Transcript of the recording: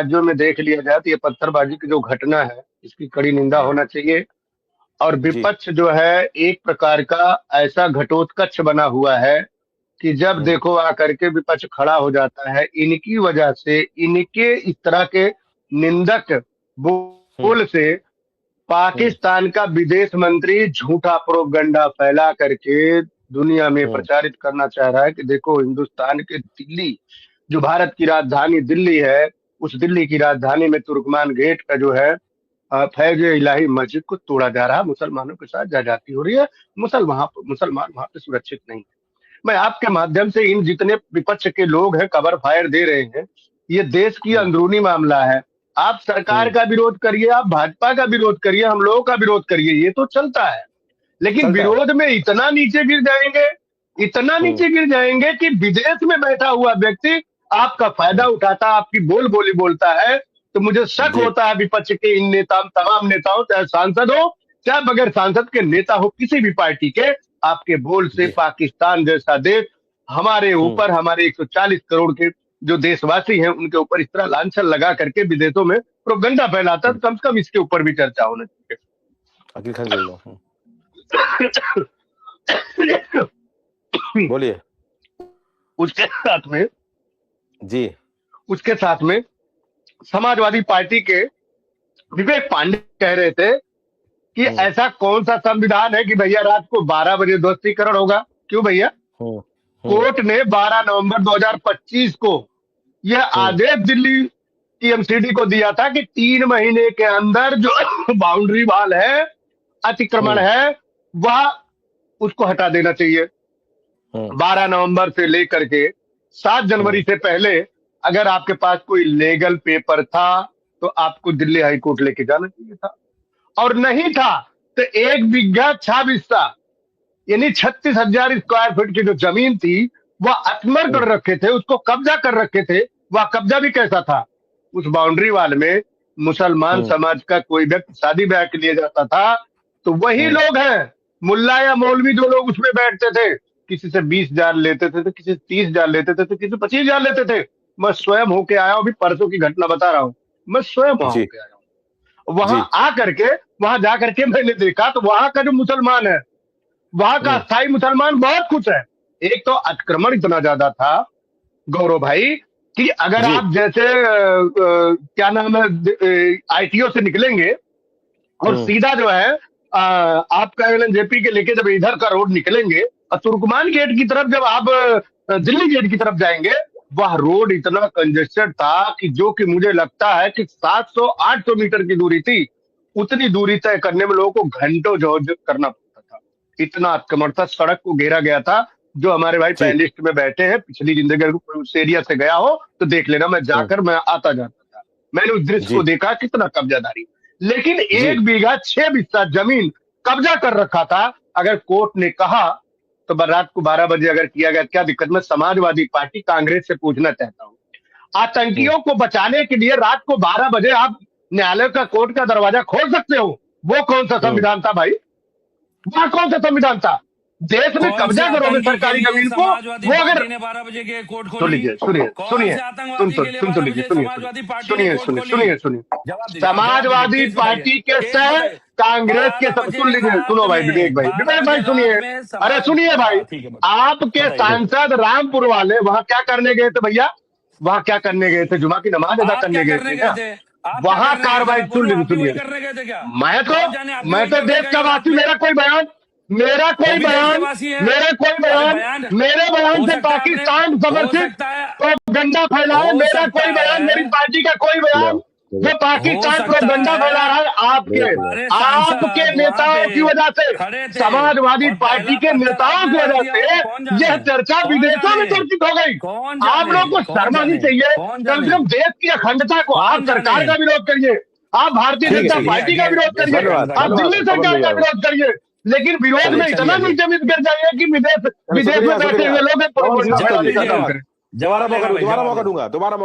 राज्यों में देख लिया जाए तो ये पत्थरबाजी की जो घटना है इसकी कड़ी निंदा होना चाहिए। और जी। विपक्ष जो है एक प्रकार का ऐसा घटोत्कच बना हुआ है कि जब देखो आकर के विपक्ष खड़ा हो जाता है, इनकी वजह से, इनके इस तरह के निंदक बोल से पाकिस्तान का विदेश मंत्री झूठा प्रोपगंडा फैला करके दुनिया में प्रचारित करना चाह रहा है कि देखो हिंदुस्तान के दिल्ली, जो भारत की राजधानी दिल्ली है, उस दिल्ली की राजधानी में तुर्कमान गेट का जो है फैज इलाही मस्जिद को तोड़ा जा रहा है, मुसलमानों के साथ ज्यादती हो रही है, मुसलमान वहां पे सुरक्षित नहीं है। मैं आपके माध्यम से इन जितने विपक्ष के लोग हैं कवर फायर दे रहे हैं, ये देश की अंदरूनी मामला है। आप सरकार का विरोध करिए, आप भाजपा का विरोध करिए, हम लोगों का विरोध करिए, ये तो चलता है, लेकिन विरोध में इतना नीचे गिर जाएंगे, इतना नीचे गिर जाएंगे कि विदेश में बैठा हुआ व्यक्ति आपका फायदा उठाता, आपकी बोल बोली बोलता है। तो मुझे शक होता है विपक्ष के इन तमाम नेताओं, चाहे सांसद हो चाहे बगैर सांसद के नेता हो, किसी भी पार्टी के, आपके बोल से पाकिस्तान जैसा देश हमारे ऊपर, हमारे 140 करोड़ के जो देशवासी हैं उनके ऊपर इस तरह लांछन लगा करके विदेशों में प्रोपगंडा फैलाता है, तो कम से कम इसके ऊपर भी चर्चा होना चाहिए। अकील खान बोल रहा हूँ, बोलिए। उसके साथ में जी, उसके साथ में समाजवादी पार्टी के विवेक पांडे कह रहे थे कि ऐसा कौन सा संविधान है कि भैया रात को 12 बजे ध्वस्तीकरण होगा। क्यों भैया? कोर्ट ने 12 नवंबर 2025 को यह आदेश दिल्ली टीएमसीडी को दिया था कि 3 महीने के अंदर जो बाउंड्री वॉल है, अतिक्रमण है, वह उसको हटा देना चाहिए। 12 नवंबर से लेकर के 7 जनवरी से पहले अगर आपके पास कोई लीगल पेपर था तो आपको दिल्ली हाईकोर्ट लेके जाना चाहिए था, और नहीं था तो 1 बीघा 6 हिस्सा यानी 36,000 स्क्वायर फीट की जो जमीन थी वह अतमर कर रखे थे, उसको कब्जा कर रखे थे। वह कब्जा भी कैसा था? उस बाउंड्री वाल में मुसलमान समाज का कोई व्यक्ति शादी ब्याह के लिए जाता था तो वही लोग हैं, मुल्ला या मौलवी, जो लोग उसमें बैठते थे, किसी से 20,000 लेते थे तो किसी से 30,000 लेते थे तो किसी से 25,000 लेते थे। मैं स्वयं होके आया हूं, अभी परसों की घटना बता रहा हूं, मैं स्वयं वहां होके आया हूं। वहां आकर के, वहां जाकर के मैंने देखा तो वहां का जो मुसलमान है, वहां का अस्थायी मुसलमान बहुत खुश है। एक तो अतिक्रमण इतना ज्यादा था गौरव भाई कि अगर आप जैसे क्या नाम है आईटीओ से निकलेंगे और सीधा जो है आपका एलएनजेपी के लेके जब इधर का रोड निकलेंगे और तुर्कमान गेट की तरफ जब आप दिल्ली गेट की तरफ जाएंगे, वह रोड इतना कंजेस्टेड था कि जो कि मुझे लगता है कि 700-800 मीटर की दूरी थी, उतनी दूरी तय करने में लोगों को घंटों जो करना पड़ता था। इतना अतिक्रमण था, सड़क को घेरा गया था। जो हमारे भाई पैनलिस्ट में बैठे हैं, पिछली जिंदगी उस एरिया से गया हो तो देख लेना, मैं जाकर मैं आता जाता था, मैंने उस दृश्य को देखा, कितना कब्जादारी। लेकिन 1 बीघा 6 हिस्सा जमीन कब्जा कर रखा था। अगर कोर्ट ने कहा तो रात को 12 बजे अगर किया गया, क्या दिक्कत? मैं समाजवादी पार्टी कांग्रेस से पूछना चाहता हूँ, आतंकियों को बचाने के लिए रात को 12 बजे आप न्यायालय का, कोर्ट का दरवाजा खोल सकते हो? वो कौन सा संविधान था भाई? वह कौन सा संविधान था? देश में कब्जा करोगे सरकारी जमीन को, वो अगर 12 बजे के कोर्ट खोलिए, सुनिए, समाजवादी पार्टी के से कांग्रेस के सब सुन लीजिए, सुनो भाई विवेक भाई सुनिए, अरे सुनिए भाई, आपके सांसद रामपुर वाले वहां क्या करने गए थे भैया? वहां क्या करने गए थे? जुमा की नमाज अदा करने गए थे क्या? वहां कार्रवाई सुनिए, मैं तो देश का वासी, मेरा कोई बयान मेरे बयान से पाकिस्तान समर्थित प्रोपगंडा फैला है। मेरा कोई बयान, मेरी पार्टी का कोई बयान जो पाकिस्तान प्रोपगंडा फैला रहा है, आपके नेताओं की वजह से, समाजवादी पार्टी के नेताओं की वजह से यह चर्चा विदेशों में चर्चित हो गई। आप लोग को शर्म आनी चाहिए, कम से कम देश की अखंडता को। आप सरकार का विरोध करिए, आप भारतीय जनता पार्टी का विरोध करिए, आप दिल्ली सरकार का विरोध करिए, लेकिन विरोध में इतना नीचे गिर जाइए कि विदेश में बैठे हुए लोग दोबारा मौका दूंगा, दोबारा